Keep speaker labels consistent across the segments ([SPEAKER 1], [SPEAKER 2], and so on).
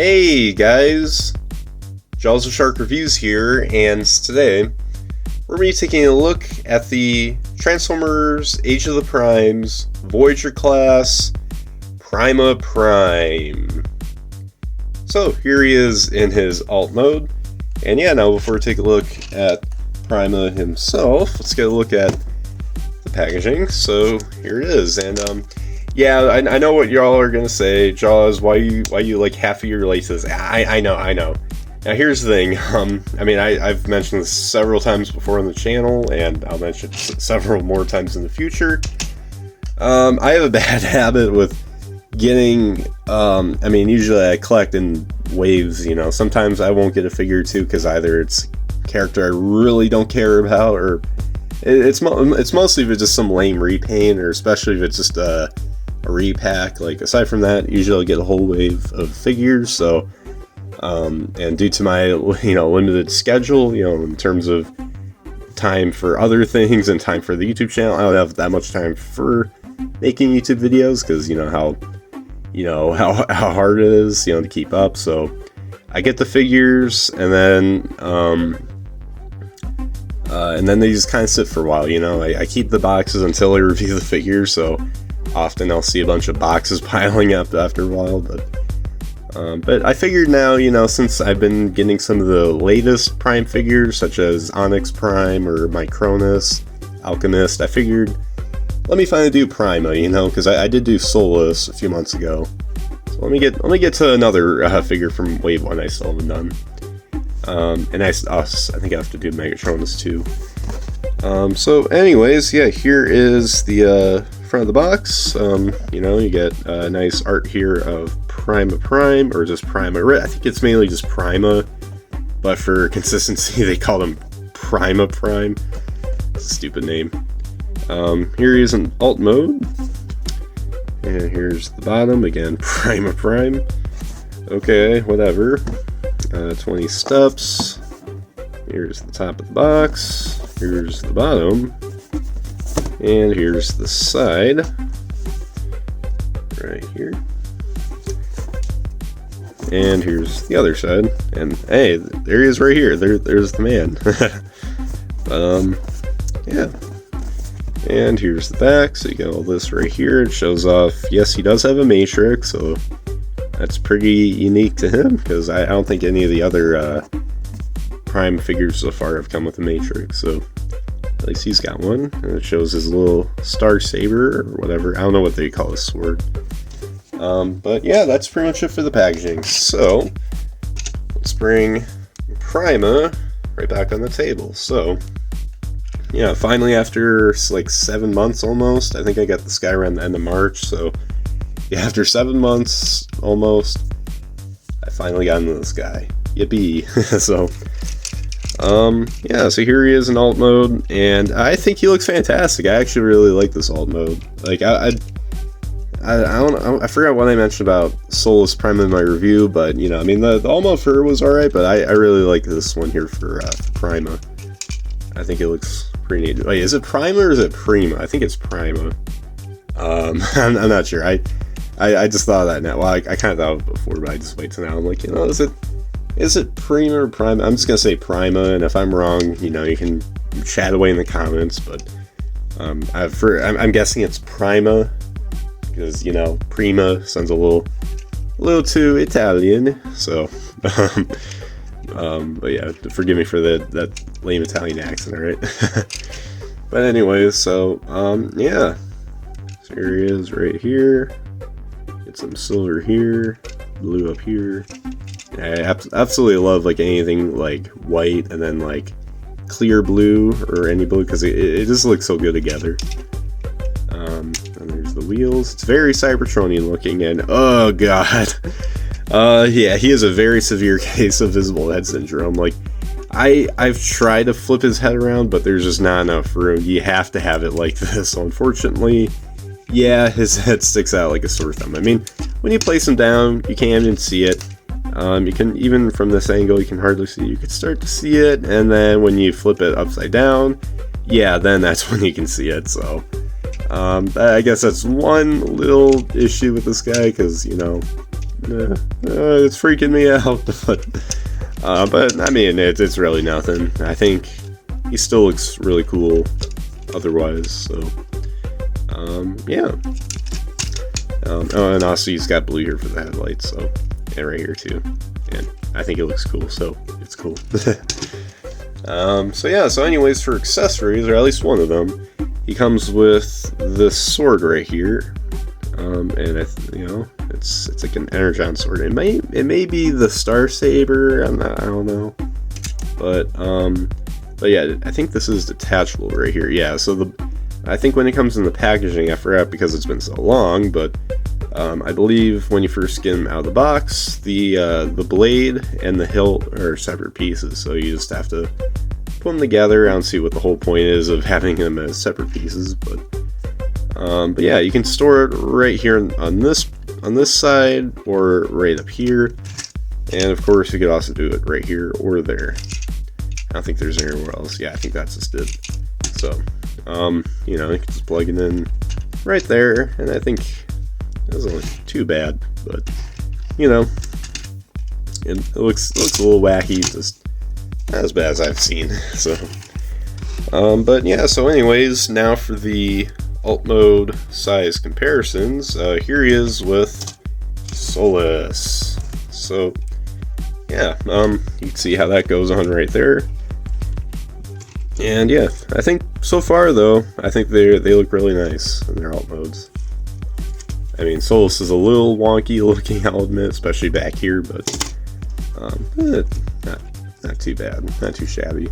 [SPEAKER 1] Hey guys, JawsTheSharkReviews here, and today we're going to be taking a look at the Transformers Age of the Primes Voyager class Prima Prime. So here he is in his alt mode, and yeah, now before we take a look at Prima himself, let's get a look at the packaging. So here it is, and yeah, I know what y'all are gonna say, Jaws. Why you like half of your laces? I know. Now here's the thing. I've mentioned this several times before on the channel, and I'll mention it several more times in the future. I have a bad habit with getting. Usually I collect in waves. You know, sometimes I won't get a figure or two because either it's a character I really don't care about, or it's mostly if it's just some lame repaint, or especially if it's just a repack. Like, aside from that, usually I'll get a whole wave of figures. So and due to my limited schedule, in terms of time for other things and time for the YouTube channel, I don't have that much time for making YouTube videos because how hard it is to keep up. So I get the figures, and then they just kind of sit for a while. I keep the boxes until I review the figures, so often I'll see a bunch of boxes piling up after a while, but I figured now, since I've been getting some of the latest Prime figures, such as Onyx Prime or Micronus, Alchemist, I figured, let me finally do Prima, because I did do Solus a few months ago. So let me get to another figure from Wave 1 I still haven't done. And I think I have to do Megatronus too. So anyways, yeah, here is the front of the box. You get a nice art here of Prima Prime, or just Prima. I think it's mainly just Prima, but for consistency they call them Prima Prime. It's a stupid name. Here he is in alt mode, and here's the bottom again, Prima Prime. Okay, whatever. 20 steps. Here's the top of the box. Here's the bottom. And here's the side. Right here. And here's the other side. And hey, there he is right here. There's the man. Yeah. And here's the back. So you got all this right here. It shows off, yes, he does have a matrix, so that's pretty unique to him, because I don't think any of the other Prime figures so far have come with a matrix, so at least he's got one. And it shows his little star saber, or whatever. I don't know what they call his sword. But yeah, that's pretty much it for the packaging. So let's bring Prima right back on the table. So yeah, finally, after like 7 months almost, I think I got this guy around the end of March, so yeah, after 7 months almost, I finally got into this guy. Yippee. So yeah, so here he is in alt mode, and I think he looks fantastic. I actually really like this alt mode. Like, I forgot what I mentioned about Solus Prime in my review, but the alt mode for her was alright, but I really like this one here for Prima. I think it looks pretty neat. Wait, is it Prima or is it Prima? I think it's Prima. I'm not sure. I just thought of that now. Well, I kind of thought of it before, but I just wait till now. I'm like, is it Prima or Prima? I'm just gonna say Prima, and if I'm wrong, you can chat away in the comments. But I'm guessing it's Prima, because Prima sounds a little too Italian. So, but yeah, forgive me for that lame Italian accent, alright? But anyways, so yeah, so here he is right here. Get some silver here, blue up here. I absolutely love like anything like white and then like clear blue or any blue, because it just looks so good together. And there's the wheels. It's very Cybertronian looking, and oh god. Yeah, he has a very severe case of visible head syndrome. Like, I've tried to flip his head around, but there's just not enough room. You have to have it like this. So unfortunately, yeah, his head sticks out like a sore thumb. I mean, when you place him down, you can't even see it. You can, even from this angle, you can hardly see it. You can start to see it, and then when you flip it upside down, yeah, then that's when you can see it. So I guess that's one little issue with this guy, because it's freaking me out. But I mean, it's really nothing. I think he still looks really cool otherwise, so yeah. Oh, and also he's got blue here for the headlights, so, and right here too, and I think it looks cool, so it's cool. So yeah, so anyways, for accessories, or at least one of them, he comes with this sword right here, and it's like an energon sword. It may be the Star Saber, I don't know, but yeah, I think this is detachable right here. Yeah, so I think when it comes in the packaging, I forgot because it's been so long, but I believe when you first get them out of the box, the blade and the hilt are separate pieces, so you just have to put them together. I don't see what the whole point is of having them as separate pieces, but yeah, you can store it right here on this side or right up here, and of course you could also do it right here or there. I don't think there's anywhere else. Yeah, I think that's just it. So you can just plug it in right there, and I think it wasn't too bad, but it looks a little wacky, just not as bad as I've seen. So but yeah, so anyways, now for the alt mode size comparisons. Here he is with Solus. So yeah, you can see how that goes on right there. And yeah, I think so far though, I think they look really nice in their alt modes. I mean, Solus is a little wonky looking, I'll admit, especially back here, but not too bad, not too shabby.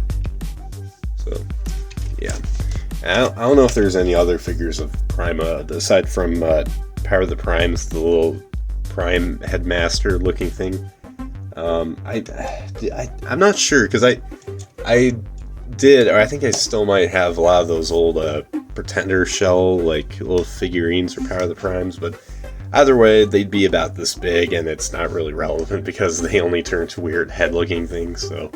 [SPEAKER 1] So yeah, I don't know if there's any other figures of Prima aside from Power of the Primes, the little Prime headmaster looking thing. I'm not sure, because I did, or I think I still might have a lot of those old Pretender shell, like little figurines for Power of the Primes, but either way, they'd be about this big, and it's not really relevant because they only turn to weird head-looking things. So,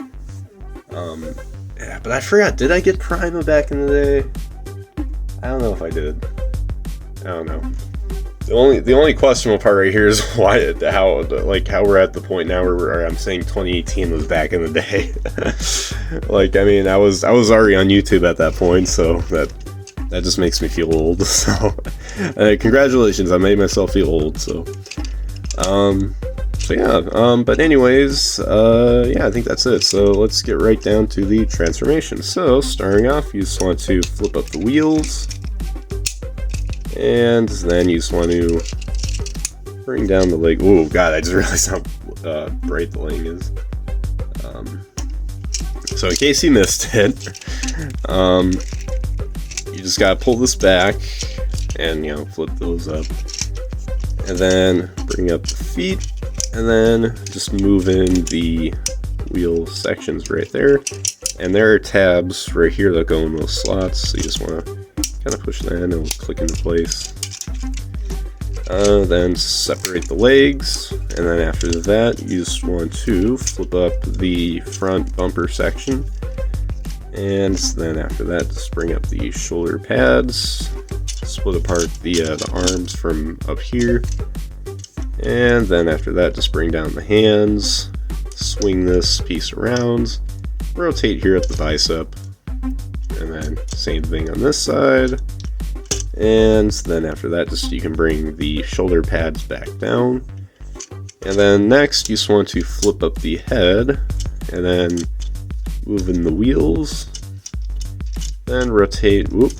[SPEAKER 1] yeah. But I forgot. Did I get Prima back in the day? I don't know if I did. I don't know. The only questionable part right here is how we're at the point now where I'm saying 2018 was back in the day. Like, I mean, I was already on YouTube at that point, so that just makes me feel old. So congratulations, I made myself feel old. So yeah, but anyways, yeah, I think that's it. So let's get right down to the transformation. So starting off, you just want to flip up the wheels, and then you just want to bring down the leg. Oh god, I just realized how bright the lighting is. So in case you missed it, you just gotta pull this back and flip those up, and then bring up the feet, and then just move in the wheel sections right there. And there are tabs right here that go in those slots, so you just want to kind of push that in and it'll click into place. Then separate the legs, and then after that you just want to flip up the front bumper section, and then after that just bring up the shoulder pads, split apart the arms from up here, and then after that just bring down the hands, swing this piece around, rotate here at the bicep, and then same thing on this side. And then after that, just you can bring the shoulder pads back down. And then next, you just want to flip up the head, and then move in the wheels. Then rotate. Whoop.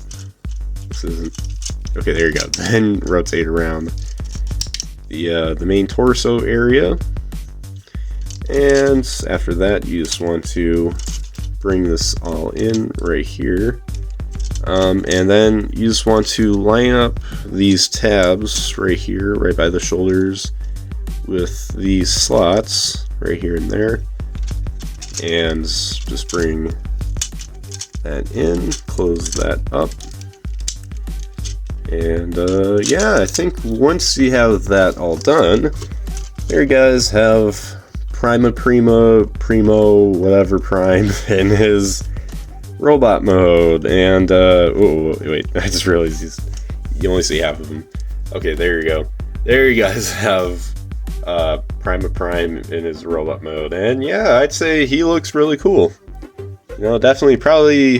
[SPEAKER 1] This isn't. Okay, there you go. Then rotate around the main torso area. And after that, you just want to bring this all in right here. And then you just want to line up these tabs right here, right by the shoulders, with these slots right here and there, and just bring that in, close that up, and yeah, I think once you have that all done, there you guys have Primo, whatever Prime in his robot mode. And oh wait, I just realized you only see half of him. Okay, there you go. There you guys have Prima Prime in his robot mode, and yeah, I'd say he looks really cool. You know, definitely probably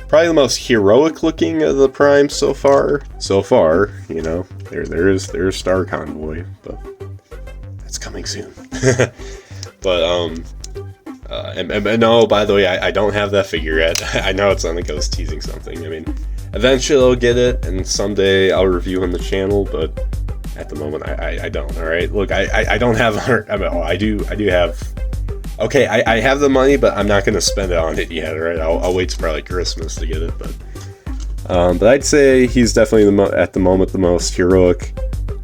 [SPEAKER 1] the most heroic looking of the Primes so far. You know, there's Star Convoy, but that's coming soon. But and no, by the way, I don't have that figure yet. I know it's on the Ghost teasing something. I mean, eventually I'll get it, and someday I'll review on the channel, but at the moment I don't. All right, look, I don't have. I do have. Okay, I have the money, but I'm not gonna spend it on it yet. All right, I'll wait till probably Christmas to get it. But I'd say he's definitely at the moment the most heroic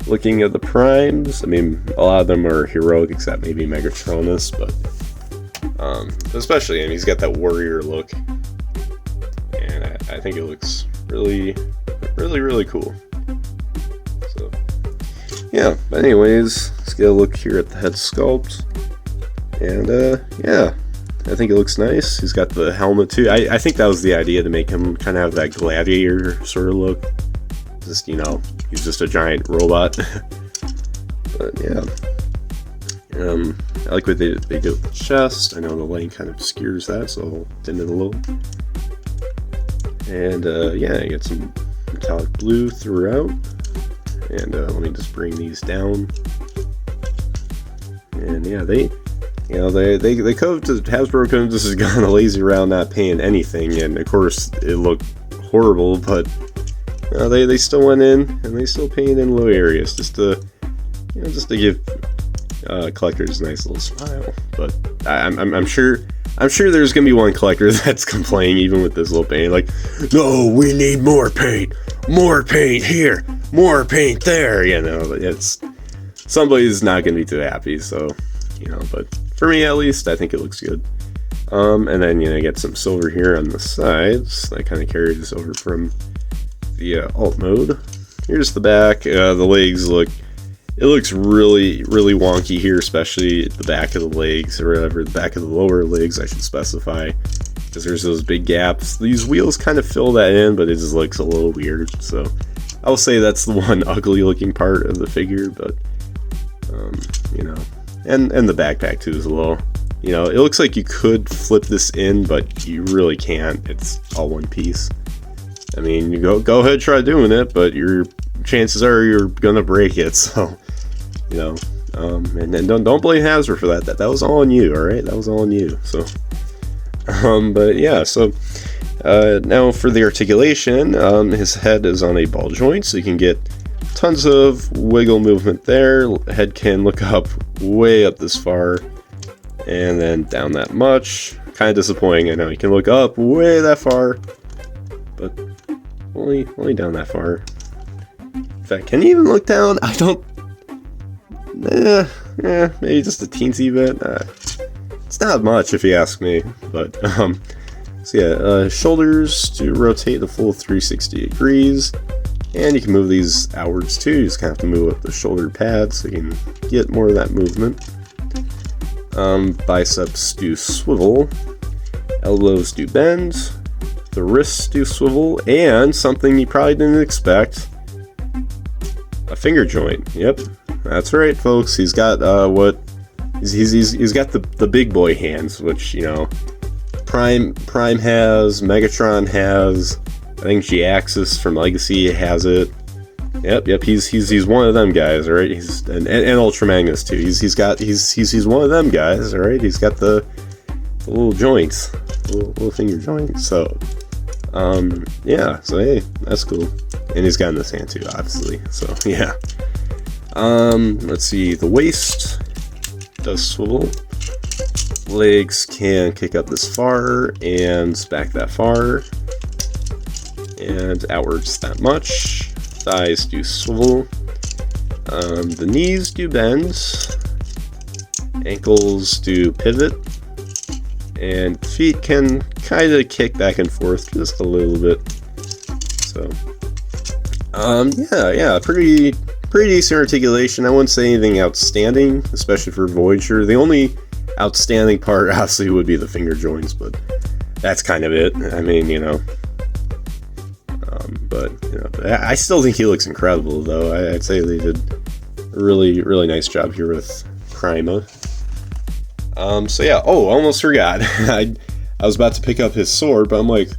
[SPEAKER 1] looking of the Primes. I mean, a lot of them are heroic, except maybe Megatronus, but especially him, he's got that warrior look, and I think it looks really cool. So yeah, but anyways, let's get a look here at the head sculpt, and yeah, I think it looks nice. He's got the helmet too. I think that was the idea, to make him kind of have that gladiator sort of look. Just, you know, he's just a giant robot. But yeah, I like what they do with the chest. I know the lighting kind of obscures that, so I'll dim it a little. And yeah, you get some metallic blue throughout. And let me just bring these down. And yeah, they could have Hasbro could have just gone a lazy route, not paying anything, and of course it looked horrible, but they still went in and they still painted in low areas just to give collectors a nice little smile. But I'm sure there's gonna be one collector that's complaining, even with this little paint, like, no, we need more paint here, more paint there. You know, it's somebody's not gonna be too happy. So, you know, but for me at least, I think it looks good. And then, you know, you get some silver here on the sides that kind of carries over from the alt mode. Here's the back. The legs looks really wonky here, especially the back of the legs, or whatever, the back of the lower legs I should specify, because there's those big gaps. These wheels kind of fill that in, but it just looks a little weird. So I'll say that's the one ugly looking part of the figure. But you know, and the backpack too is a little, you know, it looks like you could flip this in, but you really can't. It's all one piece. I mean, you go ahead, try doing it, but your chances are you're gonna break it. So, you know, and don't blame Hasbro for that. That was all on you. All right, that was all on you. So, but yeah. So now for the articulation, his head is on a ball joint, so you can get tons of wiggle movement there. Head can look up way up this far, and then down that much. Kind of disappointing, I know. You can look up way that far, but only down that far. In fact, can you even look down? I don't. Maybe just a teensy bit. It's not much if you ask me, but so yeah, shoulders to rotate the full 360 degrees, and you can move these outwards too. You just kind of have to move up the shoulder pads so you can get more of that movement. Biceps do swivel, elbows do bend, the wrists do swivel, and something you probably didn't expect, a finger joint. Yep, that's right, folks. He's got he's got the big boy hands, which, you know, Prime has, Megatron has, I think G-Axis from Legacy has it. Yep. He's one of them guys, all right. He's and Ultra Magnus too. He's one of them guys, all right. He's got the little joints, little finger joints. So, yeah. So hey, that's cool. And he's got in this hand too, obviously. So yeah. Let's see. The waist does swivel. Legs can kick up this far and back that far, and outwards that much. Thighs do swivel. The knees do bend. Ankles do pivot. And feet can kind of kick back and forth just a little bit. So, yeah, pretty decent articulation. I wouldn't say anything outstanding, especially for Voyager. The only outstanding part, obviously, would be the finger joints, but that's kind of it. I mean, you know. But, you know, I still think he looks incredible, though. I'd say they did really, really nice job here with Prima. So yeah, oh, I almost forgot. I was about to pick up his sword, but I'm like,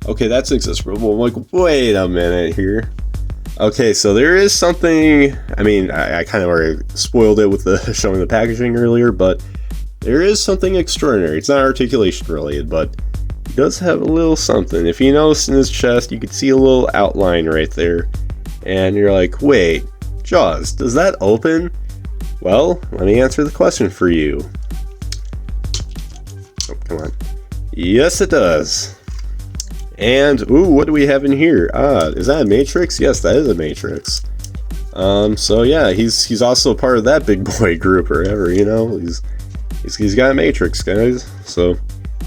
[SPEAKER 1] okay, that's accessible. I'm like, wait a minute here. Okay, so there is something, I mean, I kind of already spoiled it with the showing the packaging earlier, but there is something extraordinary. It's not articulation related, but he does have a little something. If you notice in his chest, you can see a little outline right there. And you're like, wait, Jaws, does that open? Well, let me answer the question for you. Oh, come on. Yes, it does. And, ooh, what do we have in here? Is that a matrix? Yes, that is a matrix. So yeah, he's also part of that big boy group or whatever, you know? He's got a matrix, guys. So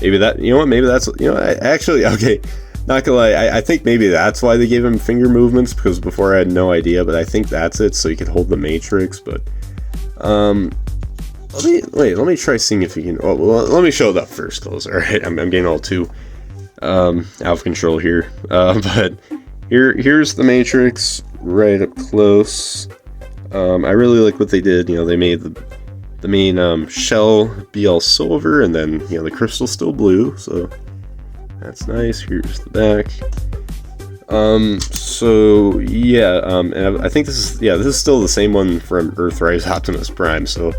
[SPEAKER 1] maybe that, you know what, maybe that's, you know, actually, okay, not gonna lie, I think maybe that's why they gave him finger movements, because before I had no idea, but I think that's it, so he could hold the matrix, but, let me try seeing if he can, well, let me show it up first, close, alright, I'm getting all too, out of control here, but here's the matrix, right up close. I really like what they did, you know, they made the main, shell be all silver, and then, you know, the crystal's still blue, so that's nice. Here's the back. So yeah, and I think this is still the same one from Earthrise Optimus Prime, so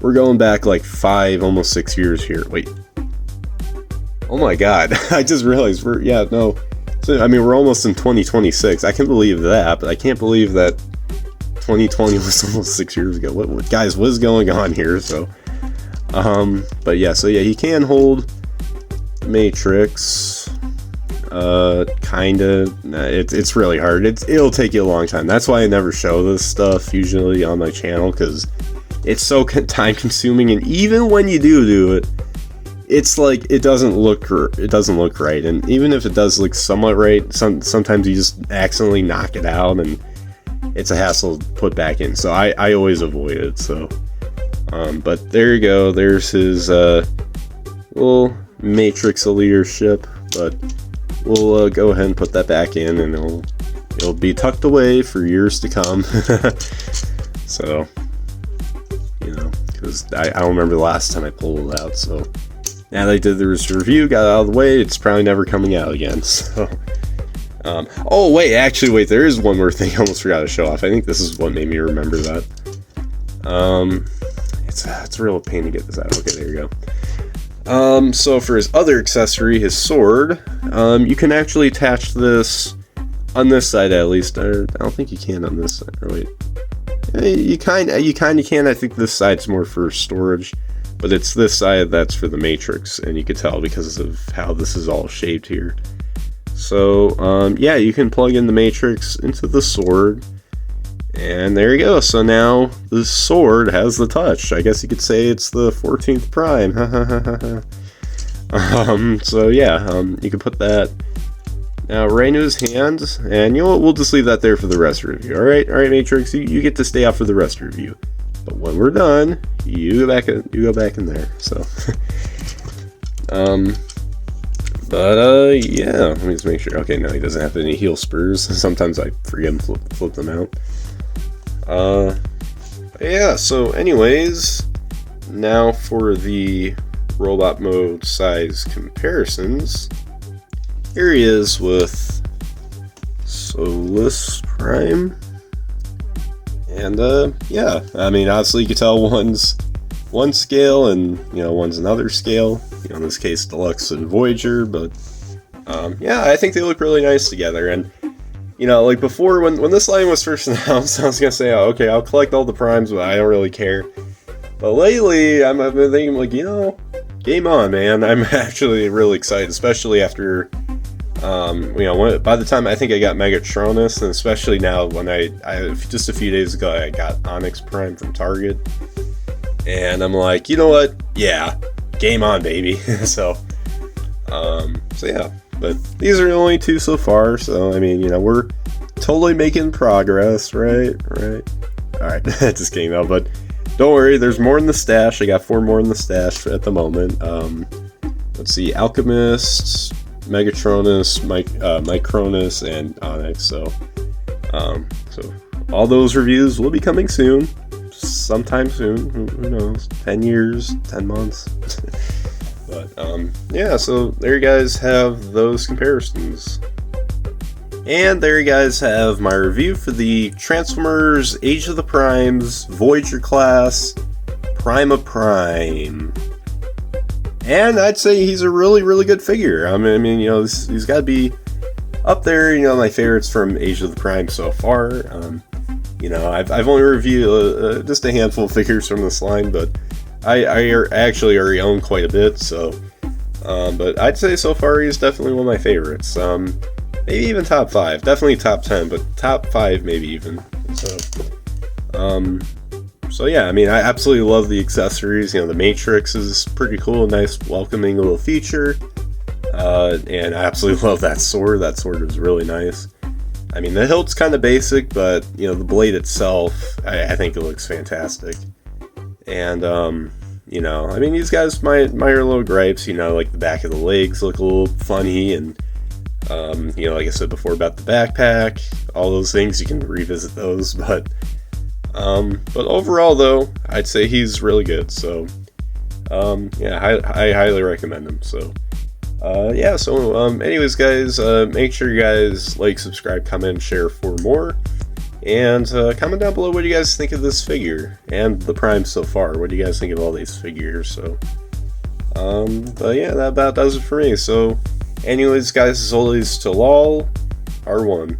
[SPEAKER 1] we're going back like 5, almost 6 years here. Wait. Oh my god, I just realized so, I mean, we're almost in 2026. I can believe that, but I can't believe that 2020 was almost 6 years ago. What guys, what is going on here? So, but yeah, so yeah, he can hold the matrix. Kinda. It's really hard. It'll take you a long time. That's why I never show this stuff usually on my channel, because it's so time consuming, and even when you do it, it's like it doesn't look right, and even if it does look somewhat right, sometimes you just accidentally knock it out, and it's a hassle to put back in. So I always avoid it. So, but there you go. There's his little matrix of leadership, but we'll go ahead and put that back in, and it'll be tucked away for years to come. So, you know, because I don't remember the last time I pulled it out. So now that I did this review, got it out of the way, it's probably never coming out again. So, oh wait, actually wait, there is one more thing I almost forgot to show off. I think this is what made me remember that. It's a real pain to get this out. Okay, there you go. So for his other accessory, his sword, you can actually attach this on this side at least. I don't think you can on this side. Or wait, you kind of can. I think this side's more for storage, but it's this side that's for the matrix, and you can tell because of how this is all shaped here. So yeah, you can plug in the matrix into the sword, and there you go. So now the sword has the touch. I guess you could say it's the 14th Prime. So yeah, you can put that now right into his hands, and you know what? We'll just leave that there for the rest of the review. All right, Matrix, you get to stay out for the rest of the review. But when we're done, you go back in there. So, yeah, let me just make sure. Okay, no, he doesn't have any heel spurs. Sometimes I forget and flip them out. Yeah, so anyways, now for the robot mode size comparisons. Here he is with Solus Prime. And, yeah, I mean, obviously you can tell one's one scale and, you know, one's another scale. You know, in this case, Deluxe and Voyager, but, yeah, I think they look really nice together. And, you know, like before, when this line was first announced, I was gonna say, oh, okay, I'll collect all the primes, but I don't really care. But lately, I've been thinking, like, you know, game on, man. I'm actually really excited, especially after, you know, by the time I think I got Megatronus, and especially now when I just a few days ago, I got Onyx Prime from Target. And I'm like, you know what? Yeah, game on, baby. So yeah. But these are the only two so far, so, I mean, you know, we're totally making progress, right? Alright, just kidding though, but don't worry, there's more in the stash. I got 4 more in the stash at the moment. Let's see, Alchemist, Megatronus, Micronus, and Onyx, so all those reviews will be coming soon. Sometime soon. Who knows? 10 years, 10 months. But, yeah, so there you guys have those comparisons. And there you guys have my review for the Transformers Age of the Primes Voyager class Prima Prime. And I'd say he's a really, really good figure. I mean, you know, he's got to be up there, you know, my favorites from Age of the Prime so far. You know, I've only reviewed just a handful of figures from this line, but I actually already own quite a bit, so... but I'd say so far he's definitely one of my favorites. Maybe even top 5. Definitely top 10, but top 5 maybe even. So yeah, I mean, I absolutely love the accessories. You know, the Matrix is pretty cool, nice, welcoming little feature. And I absolutely love that sword. That sword is really nice. I mean, the hilt's kind of basic, but, you know, the blade itself, I think it looks fantastic. And, you know, I mean, these guys, my little gripes, you know, like the back of the legs look a little funny, and, you know, like I said before about the backpack, all those things, you can revisit those, but overall, though, I'd say he's really good, so, yeah, I highly recommend him, so, yeah, so, anyways, guys, make sure you guys like, subscribe, comment, share for more, and, comment down below what you guys think of this figure, and the Prime so far. What do you guys think of all these figures? So, but yeah, that about does it for me. So, anyways, guys, as always, till all are one.